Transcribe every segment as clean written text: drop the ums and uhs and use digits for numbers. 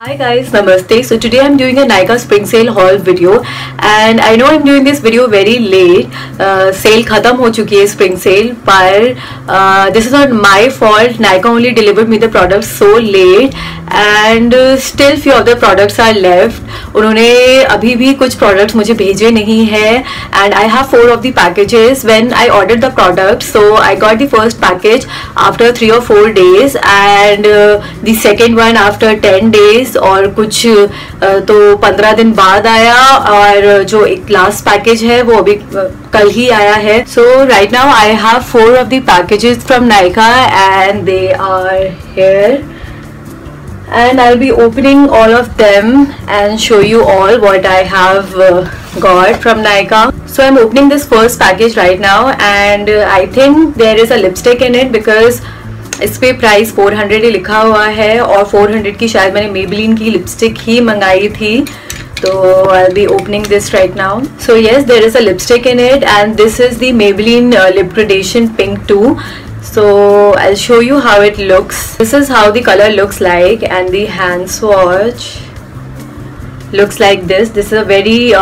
Hi guys, Namaste. So today I'm doing a Nykaa spring sale haul video and I know I'm doing this video very late. Sale खत्म हो चुकी है spring sale पर this is not my fault. Nykaa only delivered me the products so late and still few of the products are left. उन्होंने अभी भी कुछ products मुझे भेजे नहीं है and I have 4 of the packages. When I ordered the product, so I got the first package after 3 or 4 days and the second one after 10 days और कुछ तो 15 दिन बाद आया और जो एक लास्ट पैकेज है वो अभी कल ही आया है. So right now I have 4 of the packages from Nykaa and they are here and I'll be opening all of them and show you all what I have got from Nykaa. So I'm opening this first package right now and I think there is a lipstick in it because इस पे price 400 ही लिखा हुआ है और 400 की शायद मैंने Maybelline की लिपस्टिक ही मंगाई थी. तो I'll be opening this right now. So yes, there is a lipstick in it and this is the Maybelline Lip Gradation Pink 2. So I'll show you how it looks. This is how the color looks like and the hand swatch looks like this. This is a very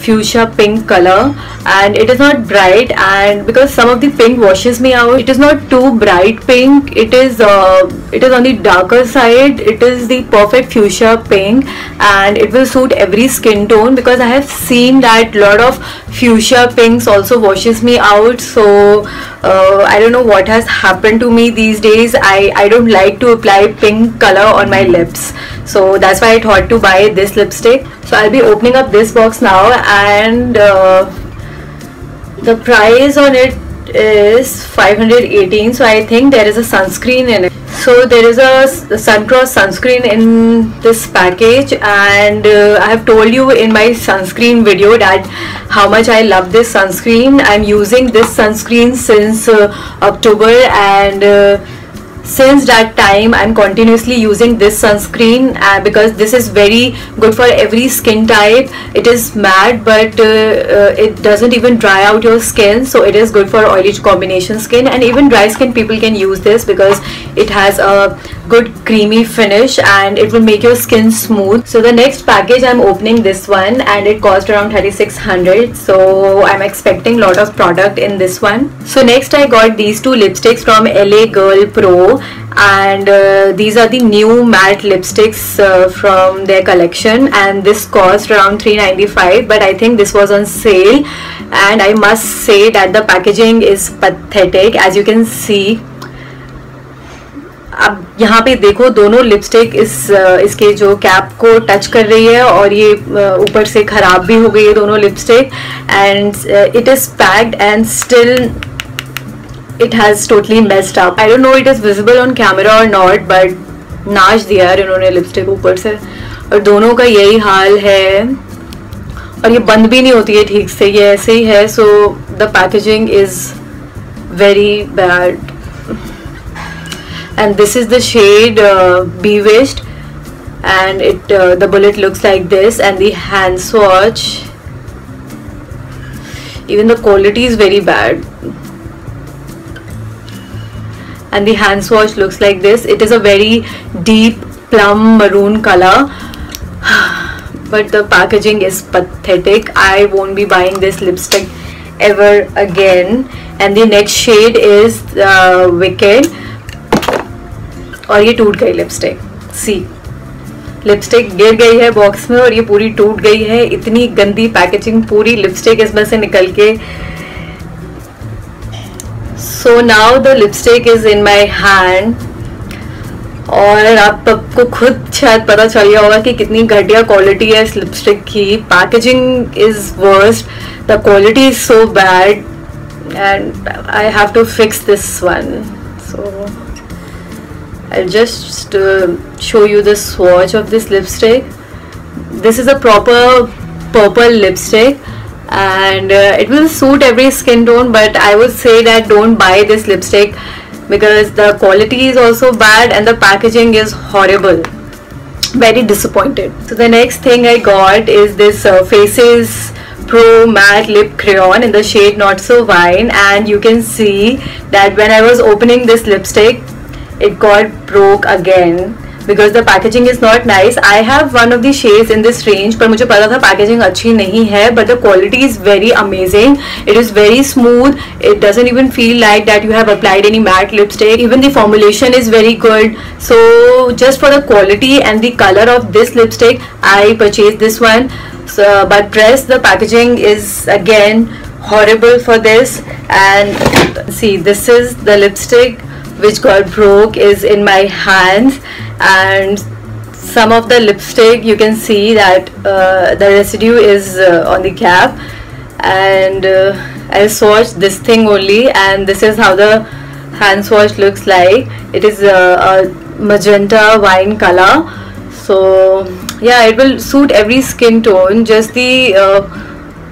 fuchsia pink color and it is not bright, and because some of the pink washes me out, it is not too bright pink, it is on the darker side. It is the perfect fuchsia pink and it will suit every skin tone because I have seen that lot of fuchsia pinks also washes me out. So I don't know what has happened to me these days. I don't like to apply pink color on my lips, so that's why I thought to buy this lipstick. So I'll be opening up this box now and the price on it is 518. So I think there is a sunscreen in it. So there is a Suncross sunscreen in this package and I have told you in my sunscreen video that how much I love this sunscreen. I'm using this sunscreen since October and since that time I'm continuously using this sunscreen because this is very good for every skin type. It is matte but it doesn't even dry out your skin, so it is good for oily combination skin and even dry skin people can use this because it has a good creamy finish and it will make your skin smooth. So the next package I'm opening this one and it cost around 3600, so I'm expecting lot of product in this one. So next I got these 2 lipsticks from LA Girl Pro and these are the new matte lipsticks from their collection and this cost around 395, but I think this was on sale and I must say that the packaging is pathetic. As you can see, अब यहाँ पे देखो दोनों lipstick इसके जो cap को touch कर रही है और ये ऊपर से खराब भी हो गई है दोनों lipstick and it is packed and still it has totally messed up. I don't know it is visible on camera or not, but नाच दिया है इन्होंने लिपस्टिक ऊपर से और दोनों का यही हाल है और ये बंद भी नहीं होती है ठीक से, ये ऐसे ही है. So the packaging is very bad and this is the shade Bewitched and it the bullet looks like this and the hand swatch, even the quality is very bad and the hand swatch looks like this. It is a very deep plum maroon color but the packaging is pathetic. I won't be buying this lipstick ever again. And the next shade is Wicked और ये टूट गई lipstick. सी lipstick गिर गई है box में और ये पूरी टूट गई है. इतनी गंदी पैकेजिंग, पूरी लिपस्टिक इसमें से निकल के. So now the lipstick is in my hand और आपको खुद शायद पता चल गया होगा कि कितनी घटिया क्वालिटी है इस लिपस्टिक की. Packaging is worst, the quality is so bad and I have to fix this one. So I'll just show you the swatch of this lipstick. This is a proper purple lipstick and it will suit every skin tone, but I would say that don't buy this lipstick because the quality is also bad and the packaging is horrible. Very disappointed. So the next thing I got is this Faces Pro Matte Lip Crayon in the shade Not So Wine, and you can see that when I was opening this lipstick it got broke again. because the packaging is not nice. I have one of the shades in this range, पर मुझे पता था packaging अच्छी नहीं है, but the quality is very amazing. It is very smooth. It doesn't even feel like that you have applied any matte lipstick. Even the formulation is very good. So just for the quality and the color of this lipstick, I purchased this one. So, but dress, the packaging is again horrible for this. And see, this is the lipstick which got broke, is in my hands, and some of the lipstick you can see that the residue is on the cap. And I swatched this thing only, and this is how the hand swatch looks like. It is a magenta wine color. So yeah, it will suit every skin tone. Just the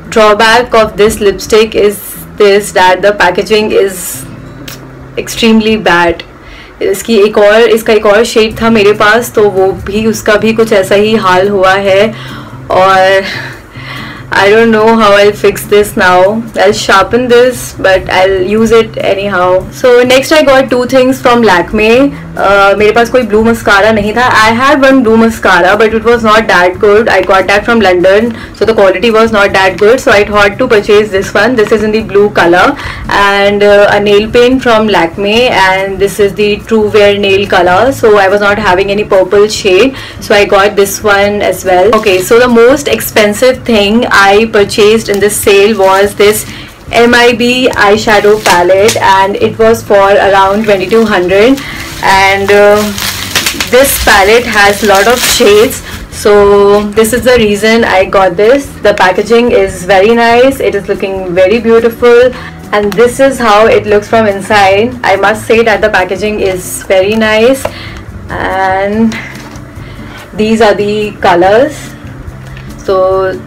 drawback of this lipstick is this, that the packaging is extremely bad. इसका एक और shade था मेरे पास, तो वो भी, उसका भी कुछ ऐसा ही हाल हुआ है. और I don't know how I'll fix this now. I'll sharpen this, but I'll use it anyhow. So next I got two things from Lakme. मेरे पास कोई blue mascara नहीं था. I had one blue mascara, but it was not that good. I got that from London, so the quality was not that good. So I thought to purchase this one. This is in the blue color, and a nail paint from Lakme, and this is the True Wear nail color. So I was not having any purple shade, so I got this one as well. Okay, so the most expensive thing I purchased in this sale was this MIB eyeshadow palette, and it was for around 2200. And this palette has a lot of shades, so this is the reason I got this. The packaging is very nice. It is looking very beautiful, and this is how it looks from inside. I must say that the packaging is very nice, and these are the colors. So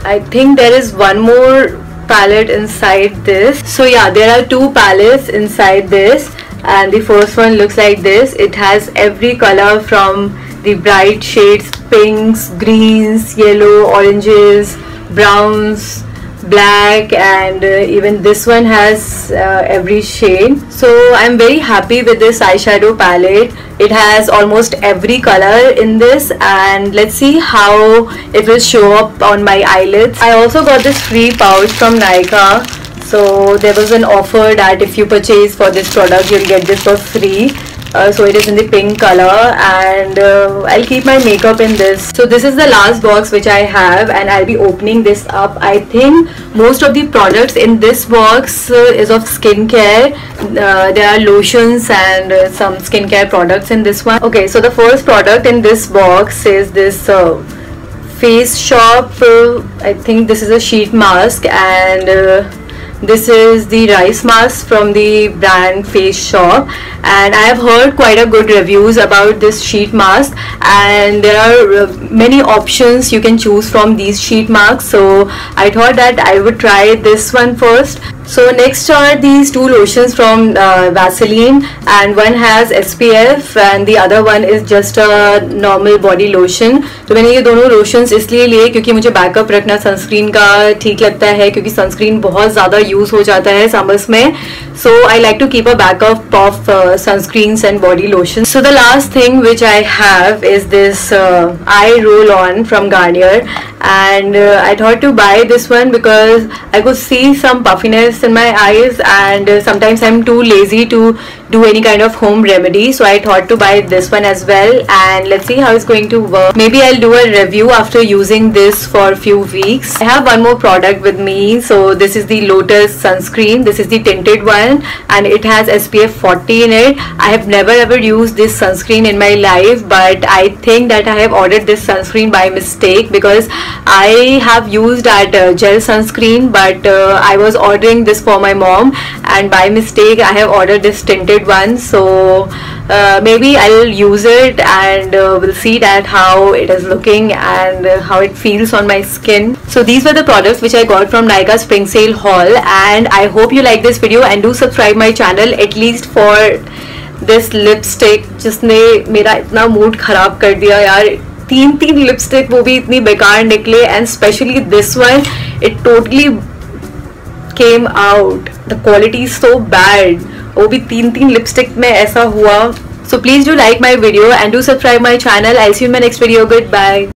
I think there is one more palette inside this. So yeah, there are two palettes inside this, and the first one looks like this. It has every color from the bright shades, pinks, greens, yellow, oranges, browns, black, and even this one has every shade. So I'm very happy with this eyeshadow palette. It has almost every color in this, and let's see how it will show up on my eyelids. I also got this free pouch from Nykaa. So there was an offer that if you purchase for this product, you'll get this for free. So it is in the pink color, and I'll keep my makeup in this. So this is the last box which I have, and I'll be opening this up. I think most of the products in this box is of skincare. There are lotions and some skincare products in this one. Okay, so the first product in this box is this Face Shop. I think this is a sheet mask, and this is the rice mask from the brand Face Shop, and I have heard quite a good reviews about this sheet mask, and there are many options you can choose from these sheet masks. So I thought that I would try this one first. So next are these two lotions from Vaseline, and one has SPF and the other one is just a normal body lotion. तो मैंने ये दोनों lotions इसलिए लिए क्योंकि मुझे backup रखना sunscreen का ठीक लगता है, क्योंकि सनस्क्रीन बहुत ज़्यादा यूज़ हो जाता है समर्स में. So I like to keep a backup of sunscreens and body lotions. So the last thing which I have is this eye roll on from Garnier, and I thought to buy this one because I could see some puffiness in my eyes, and sometimes I'm too lazy to do any kind of home remedy. So I thought to buy this one as well, and let's see how it's going to work. Maybe I'll do a review after using this for a few weeks. I have one more product with me. So this is the Lotus sunscreen. This is the tinted one, and it has SPF 40 in it. I have never ever used this sunscreen in my life, but I think that I have ordered this sunscreen by mistake, because I have used that gel sunscreen, but I was ordering this for my mom, and by mistake I have ordered this tinted one. So maybe I'll use it, and we'll see that how it is looking and how it feels on my skin. So these were the products which I got from Nykaa Spring Sale haul, and I hope you like this video, and do subscribe my channel at least for this lipstick जिसने मेरा इतना mood खराब कर दिया यार. तीन lipstick, वो भी इतनी बेकार निकले, and especially this one, it totally came out. The quality is so bad. वो भी तीन लिपस्टिक में ऐसा हुआ. So please do like my video and do subscribe my channel. I'll see you in my next video. Goodbye.